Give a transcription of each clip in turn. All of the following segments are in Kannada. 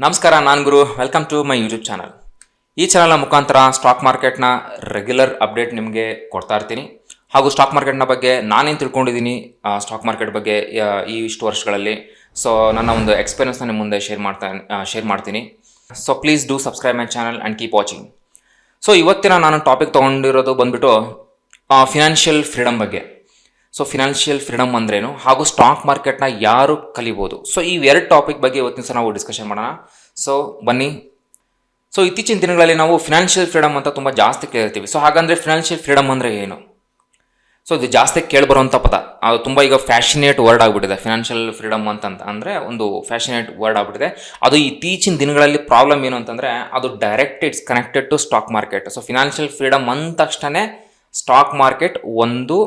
ನಮಸ್ಕಾರ, ನಾನು Guru. Welcome to my YouTube channel. ಈ ಚಾನಲ್ನ ಮುಖಾಂತರ ಸ್ಟಾಕ್ ಮಾರ್ಕೆಟ್ನ ರೆಗ್ಯುಲರ್ ಅಪ್ಡೇಟ್ ನಿಮಗೆ ಕೊಡ್ತಾ ಇರ್ತೀನಿ. ಹಾಗೂ ಸ್ಟಾಕ್ ಮಾರ್ಕೆಟ್ನ ಬಗ್ಗೆ ನಾನೇನು ತಿಳ್ಕೊಂಡಿದ್ದೀನಿ, ಸ್ಟಾಕ್ ಮಾರ್ಕೆಟ್ ಬಗ್ಗೆ ಈ ಇಷ್ಟು ವರ್ಷಗಳಲ್ಲಿ, ಸೊ ನನ್ನ ಒಂದು ಎಕ್ಸ್ಪೀರಿಯನ್ಸ್ನ ನಿಮ್ಮ ಮುಂದೆ ಶೇರ್ ಮಾಡ್ತೀನಿ. So please do subscribe my channel and keep watching. So ಇವತ್ತಿನ ನಾನು ಟಾಪಿಕ್ ತೊಗೊಂಡಿರೋದು ಬಂದುಬಿಟ್ಟು ಫಿನಾನ್ಷಿಯಲ್ ಫ್ರೀಡಮ್ ಬಗ್ಗೆ. ಸೊ ಫಿನಾನ್ಷಿಯಲ್ ಫ್ರೀಡಮ್ ಅಂದ್ರೇನು, ಹಾಗೂ ಸ್ಟಾಕ್ ಮಾರ್ಕೆಟ್ನ ಯಾರು ಕಲಿಬೋದು. ಸೊ ಈ ಎರಡು ಟಾಪಿಕ್ ಬಗ್ಗೆ ಇವತ್ತಿನ ಸಹ ನಾವು ಡಿಸ್ಕಷನ್ ಮಾಡೋಣ. ಸೊ ಬನ್ನಿ. ಸೊ ಇತ್ತೀಚಿನ ದಿನಗಳಲ್ಲಿ ನಾವು ಫಿನಾನ್ಷಿಯಲ್ ಫ್ರೀಡಮ್ ಅಂತ ತುಂಬ ಜಾಸ್ತಿ ಕೇಳ್ತೀವಿ. ಸೊ ಹಾಗಂದರೆ ಫಿನಾನ್ಷಿಯಲ್ ಫ್ರೀಡಮ್ ಅಂದರೆ ಏನು? ಸೊ ಇದು ಜಾಸ್ತಿ ಕೇಳಿಬರುವಂಥ ಪದ. ಅದು ತುಂಬ ಈಗ ಫ್ಯಾಷನೇಟ್ ವರ್ಡ್ ಆಗಿಬಿಟ್ಟಿದೆ. ಫಿನಾನ್ಷಿಯಲ್ ಫ್ರೀಡಮ್ ಅಂದರೆ ಒಂದು ಫ್ಯಾಷನೇಟ್ ವರ್ಡ್ ಆಗಿಬಿಟ್ಟಿದೆ. ಅದು ಇತ್ತೀಚಿನ ದಿನಗಳಲ್ಲಿ ಪ್ರಾಬ್ಲಮ್ ಏನು ಅಂತಂದರೆ, ಅದು direct it's connected to stock market. So financial freedom ಅಂದ ತಕ್ಷಣ ಸ್ಟಾಕ್ ಮಾರ್ಕೆಟ್ ಒಂದು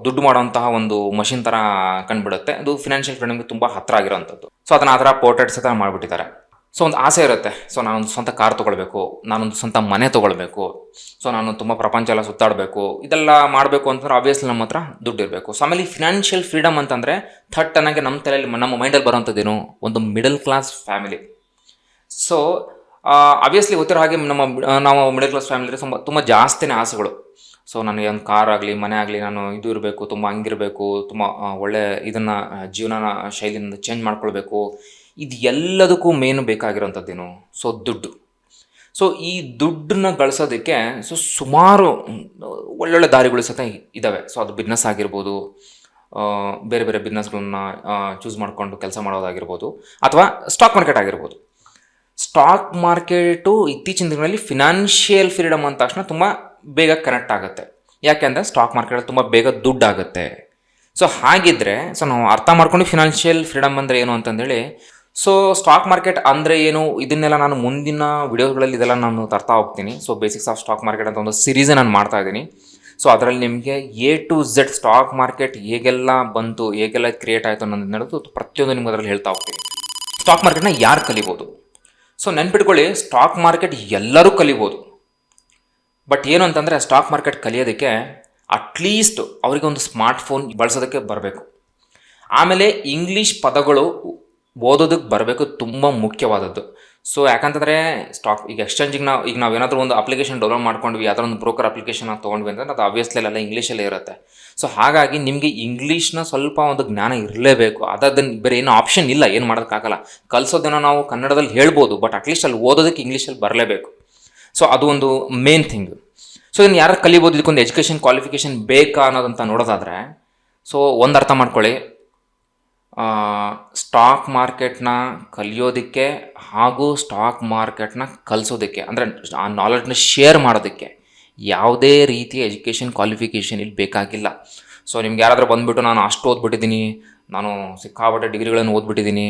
ದುಡ್ಡು ಮಾಡುವಂತಹ ಒಂದು ಮಷಿನ್ ಥರ ಕಂಡುಬಿಡುತ್ತೆ. ಅದು ಫಿನಾನ್ಷಿಯಲ್ ಫ್ರೀಡಮ್ಗೆ ತುಂಬ ಹತ್ತಿರ ಆಗಿರೋವಂಥದ್ದು. ಸೊ ಅದನ್ನು ಆ ಥರ ಪೋರ್ಟ್ರೇಟ್ಸ್ ಥರ ಮಾಡಿಬಿಟ್ಟಿದ್ದಾರೆ. ಸೊ ಒಂದು ಆಸೆ ಇರುತ್ತೆ. ಸೊ ನಾನೊಂದು ಸ್ವಂತ ಕಾರ್ ತೊಗೊಳ್ಬೇಕು, ನಾನೊಂದು ಸ್ವಂತ ಮನೆ ತೊಗೊಳ್ಬೇಕು, ಸೊ ನಾನು ತುಂಬ ಪ್ರಪಂಚ ಎಲ್ಲ ಸುತ್ತಾಡಬೇಕು, ಇದೆಲ್ಲ ಮಾಡಬೇಕು ಅಂತಂದ್ರೆ ಆಬ್ವಿಯಸ್ಲಿ ನಮ್ಮ ಹತ್ರ ದುಡ್ಡು ಇರಬೇಕು. ಸೊ ಆಮೇಲೆ ಈ ಫಿನಾನ್ಷಿಯಲ್ ಫ್ರೀಡಮ್ ಅಂತಂದರೆ ಥಟ್ಟನಾಗೆ ನಮ್ಮ ತಲೆಯಲ್ಲಿ, ನಮ್ಮ ಮೈಂಡಲ್ಲಿ ಬರೋವಂಥದ್ದೇನು, ಒಂದು middle class family. So obviously ಗೊತ್ತಿರೋ ಹಾಗೆ ನಾವು ಮಿಡಲ್ ಕ್ಲಾಸ್ ಫ್ಯಾಮಿಲಿ ತುಂಬ ಜಾಸ್ತಿನೇ ಆಸೆಗಳು. ಸೊ ನನಗೆ ಒಂದು ಕಾರ್ ಆಗಲಿ, ಮನೆ ಆಗಲಿ, ನಾನು ಇದು ಇರಬೇಕು, ತುಂಬ ಹಂಗಿರಬೇಕು, ತುಂಬ ಒಳ್ಳೆ ಇದನ್ನು ಜೀವನ ಶೈಲಿಯಿಂದ ಚೇಂಜ್ ಮಾಡ್ಕೊಳ್ಬೇಕು. ಇದು ಎಲ್ಲದಕ್ಕೂ ಮೇನ್ ಬೇಕಾಗಿರೋಂಥದ್ದೇನು? ಸೊ ದುಡ್ಡು. ಸೊ ಈ ದುಡ್ಡನ್ನ ಗಳಿಸೋದಕ್ಕೆ ಸುಮಾರು ಒಳ್ಳೊಳ್ಳೆ ದಾರಿಗಳು ಸಹ ಇದ್ದಾವೆ. ಸೊ ಅದು ಬಿಸ್ನೆಸ್ ಆಗಿರ್ಬೋದು, ಬೇರೆ ಬೇರೆ ಬಿಸ್ನೆಸ್ಗಳನ್ನ ಚೂಸ್ ಮಾಡಿಕೊಂಡು ಕೆಲಸ ಮಾಡೋದಾಗಿರ್ಬೋದು, ಅಥವಾ ಸ್ಟಾಕ್ ಮಾರ್ಕೆಟ್ ಆಗಿರ್ಬೋದು. ಸ್ಟಾಕ್ ಮಾರ್ಕೆಟು ಇತ್ತೀಚಿನ ದಿನಗಳಲ್ಲಿ ಫಿನಾನ್ಷಿಯಲ್ ಫ್ರೀಡಮ್ ಅಂದ ತಕ್ಷಣ ತುಂಬ ಬೇಗ ಕನೆಕ್ಟ್ ಆಗುತ್ತೆ. ಯಾಕೆಂದರೆ ಸ್ಟಾಕ್ ಮಾರ್ಕೆಟಲ್ಲಿ ತುಂಬ ಬೇಗ ದುಡ್ಡು ಆಗುತ್ತೆ. ಸೊ ಹಾಗಿದ್ರೆ ನಾವು ಅರ್ಥ ಮಾಡ್ಕೊಂಡು ಫಿನಾನ್ಷಿಯಲ್ ಫ್ರೀಡಮ್ ಅಂದರೆ ಏನು ಅಂತಂದೇಳಿ, ಸೊ ಸ್ಟಾಕ್ ಮಾರ್ಕೆಟ್ ಅಂದರೆ ಏನು, ಇದನ್ನೆಲ್ಲ ನಾನು ಮುಂದಿನ ವಿಡಿಯೋಗಳಲ್ಲಿ ಇದೆಲ್ಲ ನಾನು ತರ್ತಾ ಹೋಗ್ತೀನಿ. So basics of stock market ಅಂತ ಒಂದು ಸಿರೀಸೇ ನಾನು ಮಾಡ್ತಾ ಇದ್ದೀನಿ. ಸೊ ಅದರಲ್ಲಿ ನಿಮಗೆ A to Z stock market ಹೇಗೆಲ್ಲ ಬಂತು, ಹೇಗೆಲ್ಲ ಕ್ರಿಯೇಟ್ ಆಯಿತು ಅನ್ನೋದು ಪ್ರತಿಯೊಂದು ನಿಮ್ಗೆ ಅದರಲ್ಲಿ ಹೇಳ್ತಾ ಹೋಗ್ತೀನಿ. ಸ್ಟಾಕ್ ಮಾರ್ಕೆಟ್ನ ಯಾರು ಕಲಿಬೋದು? ಸೊ ನೆನ್ಪಿಟ್ಕೊಳ್ಳಿ, ಸ್ಟಾಕ್ ಮಾರ್ಕೆಟ್ ಎಲ್ಲರೂ ಕಲಿಬೋದು. ಬಟ್ ಏನು ಅಂತಂದರೆ, ಸ್ಟಾಕ್ ಮಾರ್ಕೆಟ್ ಕಲಿಯೋದಕ್ಕೆ ಅಟ್ಲೀಸ್ಟ್ ಅವರಿಗೆ ಒಂದು ಸ್ಮಾರ್ಟ್ಫೋನ್ ಬಳಸೋದಕ್ಕೆ ಬರಬೇಕು. ಆಮೇಲೆ ಇಂಗ್ಲೀಷ್ ಪದಗಳು ಓದೋದಕ್ಕೆ ಬರಬೇಕು, ತುಂಬ ಮುಖ್ಯವಾದದ್ದು. ಸೊ ಯಾಕಂತಂದರೆ ಈಗ ಎಕ್ಸ್ಚೇಂಜಿಗೆ ನಾವು ಏನಾದರೂ ಒಂದು ಅಪ್ಲಿಕೇಶನ್ ಡೌನ್ಲೋಡ್ ಮಾಡ್ಕೊಂಡ್ವಿ, ಅದರ ಒಂದು ಬ್ರೋಕರ್ ಅಪ್ಲಿಕೇಶನ್ ತೊಗೊಂಡ್ವಿ ಅಂತಂದ್ರೆ ಅದು ಆಬ್ವಿಯಸ್ಲಿ ಎಲ್ಲ ಇಂಗ್ಲೀಷಲ್ಲೇ ಇರುತ್ತೆ. ಸೊ ಹಾಗಾಗಿ ನಿಮಗೆ ಇಂಗ್ಲೀಷ್ನ ಸ್ವಲ್ಪ ಒಂದು ಜ್ಞಾನ ಇರಲೇಬೇಕು. ಅದನ್ನು ಬೇರೆ ಏನೋ ಆಪ್ಷನ್ ಇಲ್ಲ, ಏನು ಮಾಡೋದಕ್ಕಾಗಲ್ಲ. ಕಲಿಸೋದನ್ನು ನಾವು ಕನ್ನಡದಲ್ಲಿ ಹೇಳ್ಬೋದು, ಬಟ್ ಅಟ್ಲೀಸ್ಟ್ ಅಲ್ಲಿ ಓದೋದಕ್ಕೆ ಇಂಗ್ಲೀಷಲ್ಲಿ ಬರಲೇಬೇಕು. ಸೊ ಅದು ಒಂದು ಮೇನ್ ಥಿಂಗ್. ಸೊ ಇದನ್ನು ಯಾರು ಕಲಿಬೋದು, ಇದಕ್ಕೊಂದು ಎಜುಕೇಷನ್ ಕ್ವಾಲಿಫಿಕೇಷನ್ ಬೇಕಾ ಅನ್ನೋದಂತ ನೋಡೋದಾದರೆ, ಸೊ ಒಂದು ಅರ್ಥ ಮಾಡ್ಕೊಳ್ಳಿ, ಸ್ಟಾಕ್ ಮಾರ್ಕೆಟ್ನ ಕಲಿಯೋದಕ್ಕೆ ಹಾಗೂ ಸ್ಟಾಕ್ ಮಾರ್ಕೆಟ್ನ ಕಲಿಸೋದಕ್ಕೆ, ಅಂದರೆ ಆ ನಾಲೆಡ್ನ ಶೇರ್ ಮಾಡೋದಕ್ಕೆ ಯಾವುದೇ ರೀತಿಯ ಎಜುಕೇಷನ್ ಕ್ವಾಲಿಫಿಕೇಷನ್ ಇಲ್ಲಿ ಬೇಕಾಗಿಲ್ಲ. ಸೊ ನಿಮ್ಗೆ ಯಾರಾದರೂ ಬಂದುಬಿಟ್ಟು ನಾನು ಅಷ್ಟು ಓದ್ಬಿಟ್ಟಿದ್ದೀನಿ, ನಾನು ಸಿಕ್ಕಾಬಟ್ಟೆ ಡಿಗ್ರಿಗಳನ್ನು ಓದ್ಬಿಟ್ಟಿದ್ದೀನಿ,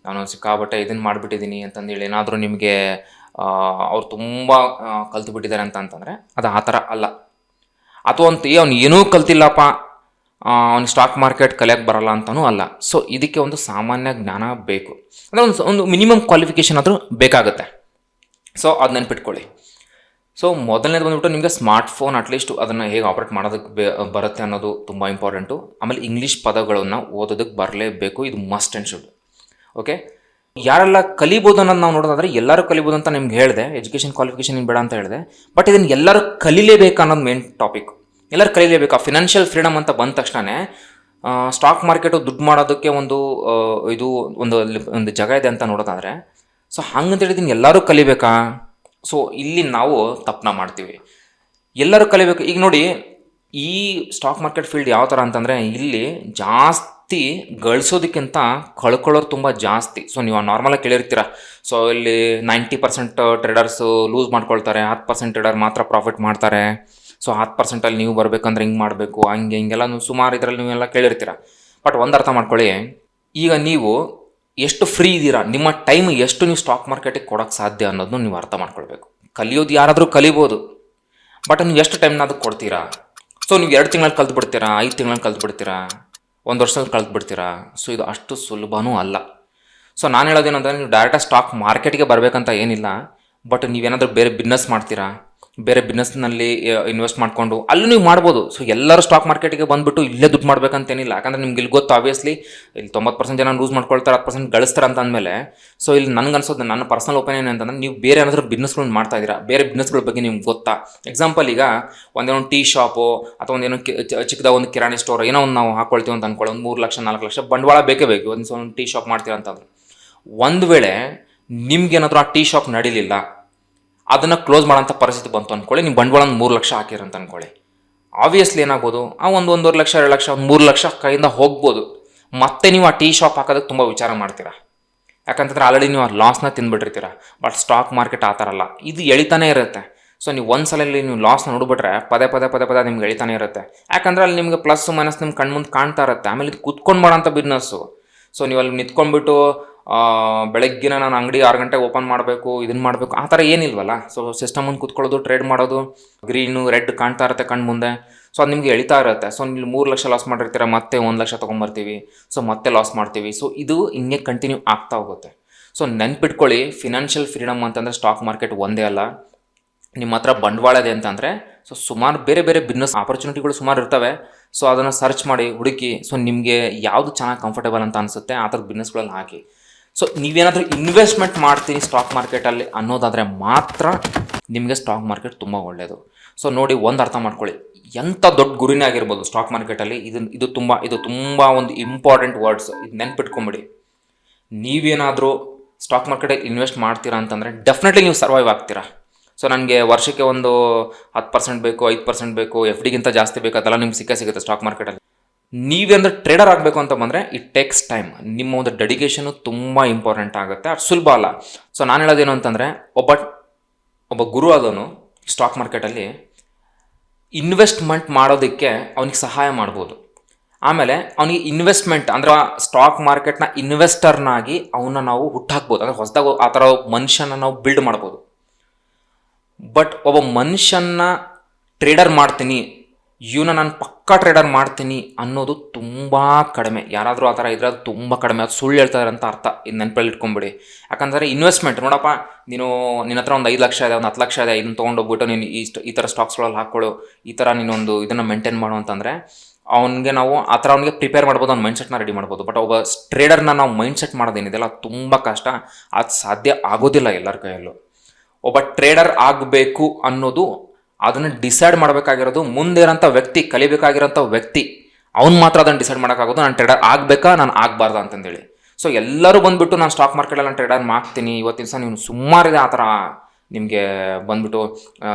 ನಾನು ಸಿಕ್ಕಾಬಟ್ಟೆ ಇದನ್ನು ಮಾಡಿಬಿಟ್ಟಿದ್ದೀನಿ ಅಂತಂದೇಳಿ ಏನಾದರೂ ನಿಮಗೆ ಅವ್ರು ತುಂಬ ಕಲ್ತುಬಿಟ್ಟಿದ್ದಾರೆ ಅಂತಂದರೆ ಅದು ಆ ಥರ ಅಲ್ಲ. ಅಥವಾ ಅವ್ನು ಏನೂ ಕಲ್ತಿಲ್ಲಪ್ಪ, ಅವ್ನು ಸ್ಟಾಕ್ ಮಾರ್ಕೆಟ್ ಕಲಿಯೋಕ್ಕೆ ಬರಲ್ಲ ಅಂತಲೂ ಅಲ್ಲ. ಸೊ ಇದಕ್ಕೆ ಒಂದು ಸಾಮಾನ್ಯ ಜ್ಞಾನ ಬೇಕು, ಅಂದರೆ ಒಂದು ಮಿನಿಮಮ್ ಕ್ವಾಲಿಫಿಕೇಷನ್ ಆದರೂ ಬೇಕಾಗುತ್ತೆ. ಸೊ ಅದು ನೆನ್ಪಿಟ್ಕೊಳ್ಳಿ. ಸೊ ಮೊದಲನೇದು ಬಂದುಬಿಟ್ಟು ನಿಮಗೆ ಸ್ಮಾರ್ಟ್ಫೋನ್ ಅಟ್ಲೀಸ್ಟ್ ಅದನ್ನು ಹೇಗೆ ಆಪ್ರೇಟ್ ಮಾಡೋದಕ್ಕೆ ಬರುತ್ತೆ ಅನ್ನೋದು ತುಂಬ ಇಂಪಾರ್ಟೆಂಟು. ಆಮೇಲೆ ಇಂಗ್ಲೀಷ್ ಪದಗಳನ್ನು ಓದೋದಕ್ಕೆ ಬರಲೇಬೇಕು, ಇದು ಮಸ್ಟ್ ಆ್ಯಂಡ್ ಶುಡ್. ಓಕೆ, ಯಾರೆಲ್ಲ ಕಲಿಬೋದು ಅನ್ನೋದು ನಾವು ನೋಡೋದಾದರೆ ಎಲ್ಲರೂ ಕಲಿಬೋದು ಅಂತ ನಿಮ್ಗೆ ಹೇಳಿದೆ. ಎಜುಕೇಷನ್ ಕ್ವಾಲಿಫಿಕೇಷನ್ ಬೇಡ ಅಂತ ಹೇಳಿದೆ. ಬಟ್ ಇದನ್ನು ಎಲ್ಲರೂ ಕಲಿಲೇಬೇಕು ಅನ್ನೋದು ಮೇನ್ ಟಾಪಿಕ್. ಎಲ್ಲರೂ ಕಲಿಲೇಬೇಕು. ಆ ಫಿನಾನ್ಷಿಯಲ್ ಫ್ರೀಡಮ್ ಅಂತ ಬಂದ ತಕ್ಷಣ ಸ್ಟಾಕ್ ಮಾರ್ಕೆಟು ದುಡ್ಡು ಮಾಡೋದಕ್ಕೆ ಇದು ಒಂದು ಜಾಗ ಇದೆ ಅಂತ ನೋಡೋದಾದರೆ, ಸೊ ಹಂಗಂತೇಳಿ ಇದನ್ನು ಎಲ್ಲರೂ ಕಲಿಬೇಕಾ? ಸೊ ಇಲ್ಲಿ ನಾವು ತಪ್ಪನ್ನ ಮಾಡ್ತೀವಿ. ಎಲ್ಲರೂ ಕಲಿಬೇಕು. ಈಗ ನೋಡಿ, ಈ ಸ್ಟಾಕ್ ಮಾರ್ಕೆಟ್ ಫೀಲ್ಡ್ ಯಾವ ಥರ ಅಂತಂದರೆ, ಇಲ್ಲಿ ಜಾಸ್ತಿ ಗಳಿಸೋದಕ್ಕಿಂತ ಕಳ್ಕೊಳ್ಳೋರು ತುಂಬ ಜಾಸ್ತಿ. ಸೊ ನೀವು ನಾರ್ಮಲಾಗಿ ಕೇಳಿರ್ತೀರ, ಸೊ ಇಲ್ಲಿ 90% ಟ್ರೇಡರ್ಸು ಲೂಸ್ ಮಾಡ್ಕೊಳ್ತಾರೆ, 10% ಟ್ರೇಡರ್ ಮಾತ್ರ ಪ್ರಾಫಿಟ್ ಮಾಡ್ತಾರೆ. ಸೊ 10%ಅಲ್ಲಿ ನೀವು ಬರಬೇಕಂದ್ರೆ ಹಿಂಗೆ ಮಾಡಬೇಕು, ಹಿಂಗೆಲ್ಲ ನೀವು ಸುಮಾರು ಇದರಲ್ಲಿ ನೀವೆಲ್ಲ ಕೇಳಿರ್ತೀರ. ಬಟ್ ಒಂದು ಅರ್ಥ ಮಾಡ್ಕೊಳ್ಳಿ, ಈಗ ನೀವು ಎಷ್ಟು ಫ್ರೀ ಇದ್ದೀರಾ, ನಿಮ್ಮ ಟೈಮ್ ಎಷ್ಟು ನೀವು ಸ್ಟಾಕ್ ಮಾರ್ಕೆಟಿಗೆ ಕೊಡೋಕ್ಕೆ ಸಾಧ್ಯ ಅನ್ನೋದನ್ನು ನೀವು ಅರ್ಥ ಮಾಡ್ಕೊಳ್ಬೇಕು. ಕಲಿಯೋದು ಯಾರಾದರೂ ಕಲಿಬೋದು, ಬಟ್ ನೀವು ಎಷ್ಟು ಟೈಮ್ನ ಅದಕ್ಕೆ ಕೊಡ್ತೀರಾ? ಸೊ ನೀವು 2 ತಿಂಗಳಲ್ಲಿ ಕಲ್ತ್ಬಿಡ್ತೀರಾ, 5 ತಿಂಗಳಲ್ಲಿ ಕಲ್ತ್ಬಿಡ್ತೀರಾ, 1 ವರ್ಷದಲ್ಲಿ ಕಲ್ತ್ಬಿಡ್ತೀರಾ? ಸೊ ಇದು ಅಷ್ಟು ಸುಲಭನೂ ಅಲ್ಲ. ಸೊ ನಾನು ಹೇಳೋದೇನಂದರೆ, ನೀವು ಡೈರೆಕ್ಟಾಗಿ ಸ್ಟಾಕ್ ಮಾರ್ಕೆಟ್ಗೆ ಬರಬೇಕಂತ ಏನಿಲ್ಲ. ಬಟ್ ನೀವೇನಾದರೂ ಬೇರೆ ಬಿಸ್ನೆಸ್ ಮಾಡ್ತೀರಾ, ಬೇರೆ ಬಿಸ್ನೆಸ್ನಲ್ಲಿ ಇನ್ವೆಸ್ಟ್ ಮಾಡಿಕೊಂಡು ಅಲ್ಲೂ ನೀವು ಮಾಡ್ಬೋದು. ಸೊ ಎಲ್ಲರೂ ಸ್ಟಾಕ್ ಮಾರ್ಕೆಟಿಗೆ ಬಂದುಬಿಟ್ಟು ಇಲ್ಲೇ ದುಡ್ಡು ಮಾಡ್ಬೇಕಂತೇನಿಲ್ಲ. ಯಾಕಂದರೆ ನಿಮ್ಗೆ ಇಲ್ಲಿ ಗೊತ್ತು ಆಬ್ವಿಯಸ್ಲಿ ಇಲ್ಲಿ 90% ಜನ ಲೂಸ್ ಮಾಡ್ಕೊಳ್ತಾರೆ, 10% ಗಳಿಸ್ತಾರೆ ಅಂತ ಅಂದಮೇಲೆ ಸೊ ಇಲ್ಲಿ ನನಗೆ ಅನ್ಸೋದು ನನ್ನ ಪರ್ಸನಲ್ ಒಪಿನಿಯನ್ ಅಂತಂದರೆ ನೀವು ಬೇರೆ ಏನಾದರೂ ಬಿಸ್ನೆಸ್ಗಳನ್ನ ಮಾಡ್ತಾ ಇದ್ದೀರಾ, ಬೇರೆ ಬಿಸ್ನೆಸ್ಗಳ ಬಗ್ಗೆ ನಿಮ್ಗೆ ಗೊತ್ತಾ. ಎಕ್ಸಾಂಪಲ್ ಈಗ ಒಂದೇನೋ ಟೀ ಶಾಪು ಅಥವಾ ಒಂದೇನೋ ಚಿಕ್ಕದಾಗ ಒಂದು ಕಿರಾಣಿ ಸ್ಟೋರ್ ಏನೋ ಒಂದು ನಾವು ಹಾಕ್ಕೊಳ್ತೀವಿ ಅಂತ ಅಂದ್ಕೊಳ್ಳಿ, ಒಂದು 3 ಲಕ್ಷ 4 ಲಕ್ಷ ಬಂಡವಾಳ ಬೇಕೇ ಬೇಕು ಒಂದು ಟೀ ಶಾಪ್ ಮಾಡ್ತೀರಾ ಅಂತಂದ್ರೆ. ಒಂದು ವೇಳೆ ನಿಮ್ಗೇನಾದರೂ ಆ ಟೀ ಶಾಪ್ ನಡೀಲಿಲ್ಲ, ಅದನ್ನು ಕ್ಲೋಸ್ ಮಾಡೋಂಥ ಪರಿಸ್ಥಿತಿ ಬಂತು ಅಂದ್ಕೊಳ್ಳಿ, ನೀವು ಬಂಡವಾಳ 3 ಲಕ್ಷ ಹಾಕಿರಂತ ಅಂದ್ಕೊಳ್ಳಿ, ಆಬ್ವಿಯಸ್ಲಿ ಏನಾಗ್ಬೋದು ಆ 1.5 ಲಕ್ಷ 2 ಲಕ್ಷ 3 ಲಕ್ಷ ಕೈಯಿಂದ ಹೋಗ್ಬೋದು. ಮತ್ತೆ ನೀವು ಆ ಟೀ ಶಾಪ್ ಹಾಕೋದಕ್ಕೆ ತುಂಬ ವಿಚಾರ ಮಾಡ್ತೀರಾ, ಯಾಕಂತಂದ್ರೆ ಆಲ್ರೆಡಿ ನೀವು ಆ ಲಾಸ್ನ ತಿಂದ್ಬಿಟ್ಟಿರ್ತೀರ. ಬಟ್ ಸ್ಟಾಕ್ ಮಾರ್ಕೆಟ್ ಆ ಥರ ಅಲ್ಲ, ಇದು ಎಳಿತಾನೆ ಇರುತ್ತೆ. ಸೊ ನೀವು ಒಂದು ಸಲಲ್ಲಿ ನೀವು ಲಾಸ್ನ ನೋಡಿಬಿಟ್ರೆ ಪದೇ ಪದೇ ಪದೇ ಪದೇ ನಿಮ್ಗೆ ಎಳಿತಾನೆ ಇರುತ್ತೆ. ಯಾಕಂದರೆ ಅಲ್ಲಿ ನಿಮಗೆ ಪ್ಲಸ್ ಮೈನಸ್ ನಿಮ್ಮ ಕಣ್ಮುಂದೆ ಕಾಣ್ತಾ ಇರುತ್ತೆ. ಆಮೇಲೆ ಇದು ಕುತ್ಕೊಂಡು ಮಾಡೋಂಥ ಬಿಸ್ನೆಸ್ಸು. ಸೊ ನೀವು ಅಲ್ಲಿ ನಿಂತ್ಕೊಂಡ್ಬಿಟ್ಟು ಬೆಳಗ್ಗಿನ ನಾನು ಅಂಗಡಿ 6 ಗಂಟೆಗೆ ಓಪನ್ ಮಾಡಬೇಕು, ಇದನ್ನು ಮಾಡಬೇಕು ಆ ಥರ ಏನಿಲ್ವಲ್ಲ. ಸೊ ಸಿಸ್ಟಮ್ ಮುಂದೆ ಕುತ್ಕೊಳ್ಳೋದು, ಟ್ರೇಡ್ ಮಾಡೋದು, ಗ್ರೀನು ರೆಡ್ ಕಾಣ್ತಾ ಇರುತ್ತೆ ಕಣ್ಣು ಮುಂದೆ. ಸೊ ಅದು ನಿಮಗೆ ಎಳಿತಾ ಇರುತ್ತೆ. ಸೊ ನೀವು 3 ಲಕ್ಷ ಲಾಸ್ ಮಾಡಿರ್ತೀರ, ಮತ್ತೆ 1 ಲಕ್ಷ ತೊಗೊಂಬರ್ತೀವಿ, ಸೊ ಮತ್ತೆ ಲಾಸ್ ಮಾಡ್ತೀವಿ. ಸೊ ಇದು ಹಿಂಗೆ ಕಂಟಿನ್ಯೂ ಆಗ್ತಾ ಹೋಗುತ್ತೆ. ಸೊ ನೆನ್ಪಿಟ್ಕೊಳ್ಳಿ, ಫಿನಾನ್ಷಿಯಲ್ ಫ್ರೀಡಮ್ ಅಂತಂದರೆ ಸ್ಟಾಕ್ ಮಾರ್ಕೆಟ್ ಒಂದೇ ಅಲ್ಲ. ನಿಮ್ಮ ಹತ್ರ ಬಂಡವಾಳ ಇದೆ ಅಂತಂದರೆ ಸೊ ಸುಮಾರು ಬೇರೆ ಬೇರೆ ಬಿಸ್ನೆಸ್ ಆಪರ್ಚುನಿಟಿಗಳು ಸುಮಾರು ಇರ್ತವೆ. ಸೊ ಅದನ್ನು ಸರ್ಚ್ ಮಾಡಿ ಹುಡುಕಿ, ಸೊ ನಿಮಗೆ ಯಾವುದು ಚೆನ್ನಾಗಿ ಕಂಫರ್ಟೇಬಲ್ ಅಂತ ಅನಿಸುತ್ತೆ ಆ ಥರದ ಬಿಸ್ನೆಸ್ಗಳಲ್ಲಿ ಹಾಕಿ. ಸೊ ನೀವೇನಾದರೂ ಇನ್ವೆಸ್ಟ್ಮೆಂಟ್ ಮಾಡ್ತೀನಿ ಸ್ಟಾಕ್ ಮಾರ್ಕೆಟಲ್ಲಿ ಅನ್ನೋದಾದರೆ ಮಾತ್ರ ನಿಮಗೆ ಸ್ಟಾಕ್ ಮಾರ್ಕೆಟ್ ತುಂಬ ಒಳ್ಳೆಯದು. ಸೊ ನೋಡಿ, ಒಂದು ಅರ್ಥ ಮಾಡ್ಕೊಳ್ಳಿ, ಎಂಥ ದೊಡ್ಡ ಗುರಿನೇ ಆಗಿರ್ಬೋದು ಸ್ಟಾಕ್ ಮಾರ್ಕೆಟಲ್ಲಿ, ಇದು ತುಂಬ ಒಂದು ಇಂಪಾರ್ಟೆಂಟ್ ವರ್ಡ್ಸ್. ಇದು ನೆನ್ಪಿಟ್ಕೊಂಬಿಡಿ. ನೀವೇನಾದರೂ ಸ್ಟಾಕ್ ಮಾರ್ಕೆಟಲ್ಲಿ ಇನ್ವೆಸ್ಟ್ ಮಾಡ್ತೀರಾ ಅಂತಂದರೆ ಡೆಫಿನೆಟ್ಲಿ ನೀವು ಸರ್ವೈವ್ ಆಗ್ತೀರಾ. ಸೊ ನನಗೆ ವರ್ಷಕ್ಕೆ ಒಂದು 10% ಬೇಕು, 5% ಬೇಕು, FDಗಿಂತ ಜಾಸ್ತಿ ಬೇಕು, ಅದೆಲ್ಲ ನಿಮ್ಗೆ ಸಿಗುತ್ತೆ ಸ್ಟಾಕ್ ಮಾರ್ಕೆಟಲ್ಲಿ. ನೀವೇಂದ್ರೆ ಟ್ರೇಡರ್ ಆಗಬೇಕು ಅಂತ ಬಂದರೆ ಇಟ್ ಟೇಕ್ಸ್ ಟೈಮ್. ನಿಮ್ಮ ಒಂದು ಡೆಡಿಕೇಶನು ತುಂಬ ಇಂಪಾರ್ಟೆಂಟ್ ಆಗುತ್ತೆ, ಅದು ಸುಲಭ ಅಲ್ಲ. ಸೊ ನಾನು ಹೇಳೋದೇನು ಅಂತಂದರೆ, ಒಬ್ಬ ಗುರು ಆದವನು ಸ್ಟಾಕ್ ಮಾರ್ಕೆಟಲ್ಲಿ ಇನ್ವೆಸ್ಟ್ಮೆಂಟ್ ಮಾಡೋದಕ್ಕೆ ಅವನಿಗೆ ಸಹಾಯ ಮಾಡ್ಬೋದು. ಆಮೇಲೆ ಅವನಿಗೆ ಇನ್ವೆಸ್ಟ್ಮೆಂಟ್ ಅಂದರೆ ಸ್ಟಾಕ್ ಮಾರ್ಕೆಟ್ನ ಇನ್ವೆಸ್ಟರ್ನಾಗಿ ಅವನ್ನ ನಾವು ಹುಟ್ಟಾಕ್ಬೋದು. ಅಂದರೆ ಹೊಸದಾಗಿ ಆ ಥರ ಮನುಷ್ಯನ ನಾವು ಬಿಲ್ಡ್ ಮಾಡ್ಬೋದು. ಬಟ್ ಒಬ್ಬ ಮನುಷ್ಯನ ಟ್ರೇಡರ್ ಮಾಡ್ತೀನಿ, ಇವನ್ನ ನಾನು ಪಕ್ಕಾ ಟ್ರೇಡರ್ ಮಾಡ್ತೀನಿ ಅನ್ನೋದು ತುಂಬ ಕಡಿಮೆ. ಯಾರಾದರೂ ಆ ಥರ ಇದ್ರೆ ಅದು ತುಂಬ ಕಡಿಮೆ, ಅದು ಸುಳ್ಳು ಹೇಳ್ತಾರೆ ಅಂತ ಅರ್ಥ. ಇದು ನೆನಪಲ್ಲಿ ಇಟ್ಕೊಂಬಿಡಿ. ಯಾಕಂದರೆ ಇನ್ವೆಸ್ಟ್ಮೆಂಟ್ ನೋಡಪ್ಪ, ನಿನ್ನ ಹತ್ರ ಒಂದು 5 ಲಕ್ಷ ಇದೆ, ಒಂದು 10 ಲಕ್ಷ ಇದೆ, ಇದನ್ನು ತೊಗೊಂಡೋಗ್ಬಿಟ್ಟು ನೀನು ಈ ಥರ ಸ್ಟಾಕ್ಸ್ಗಳಲ್ಲಿ ಹಾಕ್ಕೊಳ್ಳು, ಈ ಥರ ನೀನೊಂದು ಇದನ್ನು ಮೇಂಟೈನ್ ಮಾಡು ಅಂತಂದರೆ ಅವನಿಗೆ ನಾವು ಆ ಥರ ಅವನಿಗೆ ಪ್ರಿಪೇರ್ ಮಾಡ್ಬೋದು, ಅವ್ನ ಮೈಂಡ್ಸೆಟ್ನ ರೆಡಿ ಮಾಡ್ಬೋದು. ಬಟ್ ಒಬ್ಬ ಟ್ರೇಡರ್ನ ನಾವು ಮೈಂಡ್ಸೆಟ್ ಮಾಡೋದೇನಿದೆಯಲ್ಲ ತುಂಬ ಕಷ್ಟ, ಅದು ಸಾಧ್ಯ ಆಗೋದಿಲ್ಲ ಎಲ್ಲರ ಕೈಯಲ್ಲೂ. ಒಬ್ಬ ಟ್ರೇಡರ್ ಆಗಬೇಕು ಅನ್ನೋದು ಅದನ್ನು ಡಿಸೈಡ್ ಮಾಡಬೇಕಾಗಿರೋದು ಮುಂದೇನಂಥ ವ್ಯಕ್ತಿ, ಕಲಿಬೇಕಾಗಿರೋಂಥ ವ್ಯಕ್ತಿ, ಅವ್ನು ಮಾತ್ರ ಅದನ್ನು ಡಿಸೈಡ್ ಮಾಡೋಕ್ಕಾಗೋದು, ನಾನು ಟ್ರೇಡರ್ ಆಗಬೇಕಾ ನಾನು ಆಗಬಾರ್ದು ಅಂತಂದೇಳಿ. ಸೊ ಎಲ್ಲರೂ ಬಂದುಬಿಟ್ಟು ನಾನು ಸ್ಟಾಕ್ ಮಾರ್ಕೆಟಲ್ಲಿ ನಾನು ಟ್ರೇಡರ್ ಮಾಡ್ತೀನಿ ಇವತ್ತಿನ ದಿವಸ, ನೀವು ಸುಮಾರಿದೆ ಆ ಥರ ನಿಮಗೆ ಬಂದುಬಿಟ್ಟು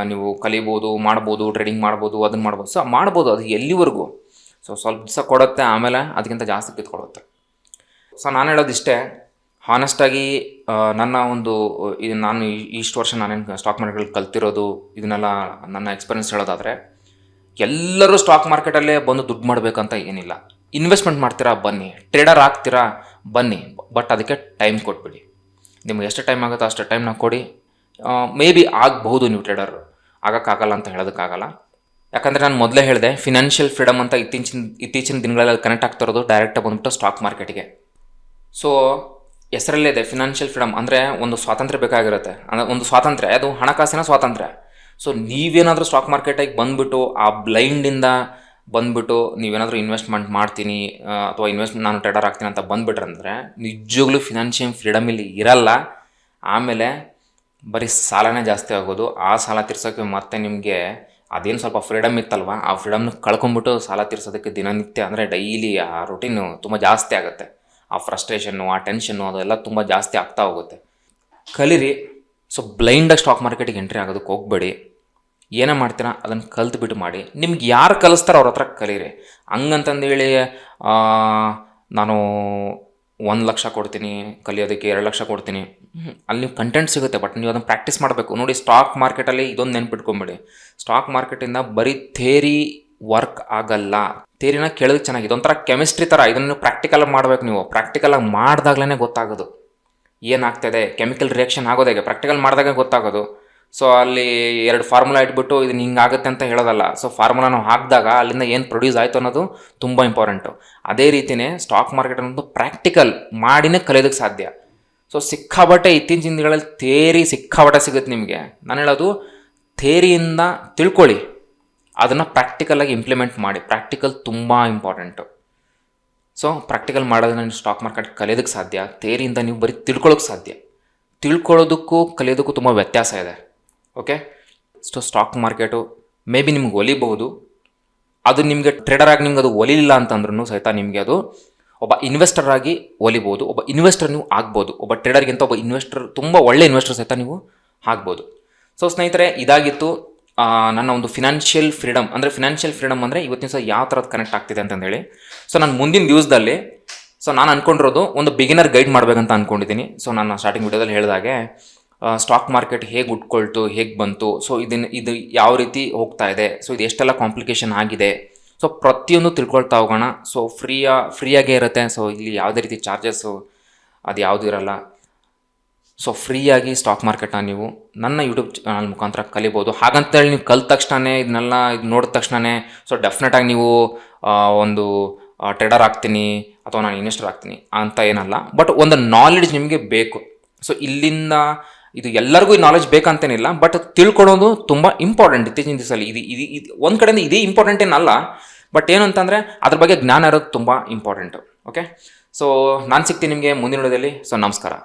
ನೀವು ಕಲಿಬೋದು, ಮಾಡ್ಬೋದು, ಟ್ರೇಡಿಂಗ್ ಮಾಡ್ಬೋದು, ಅದನ್ನು ಮಾಡ್ಬೋದು. ಸೊ ಮಾಡ್ಬೋದು, ಅದು ಎಲ್ಲಿವರೆಗೂ ಸೊ ಸ್ವಲ್ಪ ದಿವಸ ಕೊಡುತ್ತೆ, ಆಮೇಲೆ ಅದಕ್ಕಿಂತ ಜಾಸ್ತಿ ಕಿತ್ಕೊಡುತ್ತೆ. ಸೊ ನಾನು ಹೇಳೋದಿಷ್ಟೇ, ಹಾನೆಸ್ಟಾಗಿ ನನ್ನ ಒಂದು ನಾನು ಇಷ್ಟು ವರ್ಷ ನಾನೇನು ಸ್ಟಾಕ್ ಮಾರ್ಕೆಟಲ್ಲಿ ಕಲ್ತಿರೋದು ಇದನ್ನೆಲ್ಲ ನನ್ನ ಎಕ್ಸ್ಪೀರಿಯನ್ಸ್ ಹೇಳೋದಾದರೆ, ಎಲ್ಲರೂ ಸ್ಟಾಕ್ ಮಾರ್ಕೆಟಲ್ಲೇ ಬಂದು ದುಡ್ಡು ಮಾಡಬೇಕಂತ ಏನಿಲ್ಲ. ಇನ್ವೆಸ್ಟ್ಮೆಂಟ್ ಮಾಡ್ತೀರಾ ಬನ್ನಿ, ಟ್ರೇಡರ್ ಆಗ್ತೀರಾ ಬನ್ನಿ, ಬಟ್ ಅದಕ್ಕೆ ಟೈಮ್ ಕೊಟ್ಬಿಡಿ. ನಿಮ್ಗೆ ಎಷ್ಟು ಟೈಮ್ ಆಗುತ್ತೋ ಅಷ್ಟು ಟೈಮ್ನ ಕೊಡಿ. ಮೇ ಬಿ ಆಗಬಹುದು, ನೀವು ಟ್ರೇಡರ್ ಆಗೋಕ್ಕಾಗಲ್ಲ ಅಂತ ಹೇಳೋದಕ್ಕಾಗಲ್ಲ. ಯಾಕಂದರೆ ನಾನು ಮೊದಲೇ ಹೇಳಿದೆ, ಫಿನಾನ್ಷಿಯಲ್ ಫ್ರೀಡಮ್ ಅಂತ ಇತ್ತೀಚಿನ ದಿನಗಳಲ್ಲಿ ಕನೆಕ್ಟ್ ಆಗ್ತಿರೋದು ಡೈರೆಕ್ಟಾಗಿ ಬಂದುಬಿಟ್ಟು ಸ್ಟಾಕ್ ಮಾರ್ಕೆಟಿಗೆ. ಸೊ ಹೆಸರಲ್ಲೇ ಇದೆ ಫಿನಾನ್ಷಿಯಲ್ ಫ್ರೀಡಮ್, ಅಂದರೆ ಒಂದು ಸ್ವಾತಂತ್ರ್ಯ ಬೇಕಾಗಿರುತ್ತೆ. ಅಂದರೆ ಒಂದು ಸ್ವಾತಂತ್ರ್ಯ, ಅದು ಹಣಕಾಸಿನ ಸ್ವಾತಂತ್ರ್ಯ. ಸೊ ನೀವೇನಾದರೂ ಸ್ಟಾಕ್ ಮಾರ್ಕೆಟಿಗೆ ಬಂದುಬಿಟ್ಟು ಆ ಬ್ಲೈಂಡಿಂದ ಬಂದುಬಿಟ್ಟು ನೀವೇನಾದರೂ ಇನ್ವೆಸ್ಟ್ಮೆಂಟ್ ಮಾಡ್ತೀನಿ ಅಥವಾ ನಾನು ಟ್ರೇಡರ್ ಆಗ್ತೀನಿ ಅಂತ ಬಂದುಬಿಟ್ರಂದರೆ ನಿಜವಾಗ್ಲೂ ಫಿನಾನ್ಷಿಯಲ್ ಫ್ರೀಡಮ್ ಇಲ್ಲಿ ಇರಲ್ಲ. ಆಮೇಲೆ ಬರೀ ಸಾಲನೇ ಜಾಸ್ತಿ ಆಗೋದು. ಆ ಸಾಲ ತೀರ್ಸೋಕ್ಕೆ ಮತ್ತೆ ನಿಮಗೆ ಅದೇನು ಸ್ವಲ್ಪ ಫ್ರೀಡಮ್ ಇತ್ತಲ್ವ, ಆ ಫ್ರೀಡಮ್ನ ಕಳ್ಕೊಂಬಿಟ್ಟು ಸಾಲ ತೀರ್ಸೋದಕ್ಕೆ ದಿನನಿತ್ಯ ಅಂದರೆ ಡೈಲಿ ಆ ರೊಟೀನು ತುಂಬ ಜಾಸ್ತಿ ಆಗುತ್ತೆ. ಆ ಫ್ರಸ್ಟ್ರೇಷನ್ನು, ಆ ಟೆನ್ಷನ್ನು ಅದೆಲ್ಲ ತುಂಬ ಜಾಸ್ತಿ ಆಗ್ತಾ ಹೋಗುತ್ತೆ. ಕಲೀರಿ. ಸೊ ಬ್ಲೈಂಡಾಗಿ ಸ್ಟಾಕ್ ಮಾರ್ಕೆಟಿಗೆ ಎಂಟ್ರಿ ಆಗೋದಕ್ಕೆ ಹೋಗಬೇಡಿ. ಏನೇ ಮಾಡ್ತೀರಾ ಅದನ್ನು ಕಲ್ತ್ಬಿಟ್ಟು ಮಾಡಿ. ನಿಮ್ಗೆ ಯಾರು ಕಲಿಸ್ತಾರೋ ಅವ್ರ ಹತ್ರ ಕಲೀರಿ. ಹಂಗಂತಂದೇಳಿ ನಾನು 1 ಲಕ್ಷ ಕೊಡ್ತೀನಿ ಕಲಿಯೋದಕ್ಕೆ, 2 ಲಕ್ಷ ಕೊಡ್ತೀನಿ, ಅಲ್ಲಿ ನೀವು ಕಂಟೆಂಟ್ ಸಿಗುತ್ತೆ, ಬಟ್ ನೀವು ಅದನ್ನು ಪ್ರಾಕ್ಟೀಸ್ ಮಾಡಬೇಕು. ನೋಡಿ, ಸ್ಟಾಕ್ ಮಾರ್ಕೆಟಲ್ಲಿ ಇದೊಂದು ನೆನ್ಪಿಟ್ಕೊಂಬಿಡಿ, ಸ್ಟಾಕ್ ಮಾರ್ಕೆಟಿಂದ ಬರೀ ಥೇರಿ ವರ್ಕ್ ಆಗಲ್ಲ. ಥಿಯರಿನ ಕೇಳೋದಕ್ಕೆ ಚೆನ್ನಾಗಿದೆ, ಒಂಥರ ಕೆಮಿಸ್ಟ್ರಿ ಥರ. ಇದನ್ನು ಪ್ರಾಕ್ಟಿಕಲ್ ಮಾಡಬೇಕು. ನೀವು ಪ್ರಾಕ್ಟಿಕಲಾಗಿ ಮಾಡಿದಾಗ್ಲೇ ಗೊತ್ತಾಗೋದು ಏನಾಗ್ತದೆ, ಕೆಮಿಕಲ್ ರಿಯಾಕ್ಷನ್ ಆಗೋದು ಹೇಗೆ, ಪ್ರಾಕ್ಟಿಕಲ್ ಮಾಡಿದಾಗ ಗೊತ್ತಾಗೋದು. ಸೊ ಅಲ್ಲಿ 2 ಫಾರ್ಮುಲಾ ಇಟ್ಬಿಟ್ಟು ಇದನ್ನು ಹಿಂಗಾಗುತ್ತೆ ಅಂತ ಹೇಳೋದಲ್ಲ. ಸೊ ಫಾರ್ಮುಲಾ ನಾವು ಹಾಕಿದಾಗ ಅಲ್ಲಿಂದ ಏನು ಪ್ರೊಡ್ಯೂಸ್ ಆಯಿತು ಅನ್ನೋದು ತುಂಬ ಇಂಪಾರ್ಟೆಂಟು. ಅದೇ ರೀತಿಯೇ ಸ್ಟಾಕ್ ಮಾರ್ಕೆಟ್ ಅನ್ನೋದು ಪ್ರಾಕ್ಟಿಕಲ್ ಮಾಡಿನೇ ಕಲಿಯೋದಕ್ಕೆ ಸಾಧ್ಯ. ಸೊ ಸಿಕ್ಕಾಬಟ್ಟೆ ಇತ್ತೀಚಿನ ದಿನಗಳಲ್ಲಿ ಥಿಯರಿ ಸಿಕ್ಕಾಬಟ್ಟೆ ಸಿಗುತ್ತೆ ನಿಮಗೆ. ನಾನು ಹೇಳೋದು ಥಿಯರಿಯಿಂದ ತಿಳ್ಕೊಳ್ಳಿ, ಅದನ್ನು ಪ್ರಾಕ್ಟಿಕಲಾಗಿ ಇಂಪ್ಲಿಮೆಂಟ್ ಮಾಡಿ. ಪ್ರಾಕ್ಟಿಕಲ್ ತುಂಬ ಇಂಪಾರ್ಟೆಂಟು. ಸೊ ಪ್ರಾಕ್ಟಿಕಲ್ ಮಾಡೋದನ್ನ ನೀವು ಸ್ಟಾಕ್ ಮಾರ್ಕೆಟ್ ಕಲಿಯೋದಕ್ಕೆ ಸಾಧ್ಯ, ಥಿಯರಿಯಿಂದ ನೀವು ಬರೀ ತಿಳ್ಕೊಳ್ಳೋಕೆ ಸಾಧ್ಯ. ತಿಳ್ಕೊಳ್ಳೋದಕ್ಕೂ ಕಲಿಯೋದಕ್ಕೂ ತುಂಬ ವ್ಯತ್ಯಾಸ ಇದೆ. Okay, so stock market may be ನಿಮ್ಗೆ ಒಲಿಬಹುದು, ಅದು ನಿಮಗೆ ಟ್ರೇಡರ್ ಆಗಿ ನಿಮ್ಗೆ ಅದು ಒಲಿಲಿಲ್ಲ ಅಂತಂದ್ರೂ ಸಹಿತ ನಿಮಗೆ ಅದು ಒಬ್ಬ ಇನ್ವೆಸ್ಟರ್ ಆಗಿ ಒಲಿಬೋದು. ಒಬ್ಬ ಇನ್ವೆಸ್ಟರ್ ನೀವು ಆಗ್ಬೋದು. ಒಬ್ಬ ಟ್ರೇಡರ್ಗಿಂತ ಒಬ್ಬ ಇನ್ವೆಸ್ಟರ್, ತುಂಬ ಒಳ್ಳೆ ಇನ್ವೆಸ್ಟರ್ ಸಹಿತ ನೀವು ಆಗ್ಬೋದು. ಸೊ ಸ್ನೇಹಿತರೆ, ಇದಾಗಿತ್ತು ನನ್ನ ಒಂದು ಫಿನಾನ್ಷಿಯಲ್ ಫ್ರೀಡಮ್. ಅಂದರೆ ಫಿನಾನ್ಷಿಯಲ್ ಫ್ರೀಡಮ್ ಅಂದರೆ ಇವತ್ತಿನ ಸಹ ಯಾವ ಥರದ್ದು ಕನೆಕ್ಟ್ ಆಗ್ತಿದೆ ಅಂತಂದೇಳಿ. ಸೊ ನಾನು ಮುಂದಿನ ದಿವಸದಲ್ಲಿ ನಾನು ಅಂದ್ಕೊಂಡಿರೋದು ಒಂದು ಬಿಗಿನರ್ ಗೈಡ್ ಮಾಡಬೇಕಂತ ಅಂದ್ಕೊಂಡಿದ್ದೀನಿ. ಸೊ ನಾನು ಸ್ಟಾರ್ಟಿಂಗ್ ವಿಡಿಯೋದಲ್ಲಿ ಹೇಳಿದಾಗೆ ಸ್ಟಾಕ್ ಮಾರ್ಕೆಟ್ ಹೇಗೆ ಉಟ್ಕೊಳ್ತು, ಹೇಗೆ ಬಂತು, ಸೊ ಇದು ಯಾವ ರೀತಿ ಹೋಗ್ತಾ ಇದೆ, ಸೊ ಇದು ಎಷ್ಟೆಲ್ಲ ಕಾಂಪ್ಲಿಕೇಶನ್ ಆಗಿದೆ, ಸೊ ಪ್ರತಿಯೊಂದು ತಿಳ್ಕೊಳ್ತಾ ಹೋಗೋಣ. ಸೊ ಫ್ರೀಯಾಗೇ ಇರುತ್ತೆ. ಸೊ ಇಲ್ಲಿ ಯಾವುದೇ ರೀತಿ ಚಾರ್ಜಸ್ಸು ಅದು ಯಾವುದೂ ಇರಲ್ಲ. ಸೊ ಫ್ರೀಯಾಗಿ ಸ್ಟಾಕ್ ಮಾರ್ಕೆಟ್ನ ನೀವು ನನ್ನ ಯೂಟ್ಯೂಬ್ ಚಾನಲ್ ಮುಖಾಂತರ ಕಲಿಬೋದು. ಹಾಗಂತೇಳಿ ನೀವು ಕಲಿತ ತಕ್ಷಣ ಇದನ್ನೆಲ್ಲ ನೋಡಿದ ತಕ್ಷಣ ಸೊ ಡೆಫಿನೆಟಾಗಿ ನೀವು ಒಂದು ಟ್ರೇಡರ್ ಆಗ್ತೀನಿ ಅಥವಾ ನಾನು ಇನ್ವೆಸ್ಟರ್ ಆಗ್ತೀನಿ ಅಂತ ಏನಲ್ಲ. ಬಟ್ ಒಂದು ನಾಲೆಡ್ಜ್ ನಿಮಗೆ ಬೇಕು. ಸೊ ಇಲ್ಲಿಂದ ಇದು ಎಲ್ಲರಿಗೂ ಈ ನಾಲೆಜ್ ಬೇಕಂತೇನಿಲ್ಲ, ಬಟ್ ತಿಳ್ಕೊಳ್ಳೋದು ತುಂಬ ಇಂಪಾರ್ಟೆಂಟ್ ಇತ್ತೀಚಿನ ದಿವಸದಲ್ಲಿ. ಇದು ಒಂದು ಕಡೆಯಿಂದ ಇದೇ ಇಂಪಾರ್ಟೆಂಟ್ ಏನಲ್ಲ, ಬಟ್ ಏನು ಅಂತಂದರೆ ಅದ್ರ ಬಗ್ಗೆ ಜ್ಞಾನ ಇರೋದು ತುಂಬ ಇಂಪಾರ್ಟೆಂಟು. ಓಕೆ, ಸೊ ನಾನು ಸಿಗ್ತೀನಿ ನಿಮಗೆ ಮುಂದಿನ ವಿಡಿಯೋದಲ್ಲಿ. ಸೊ ನಮಸ್ಕಾರ.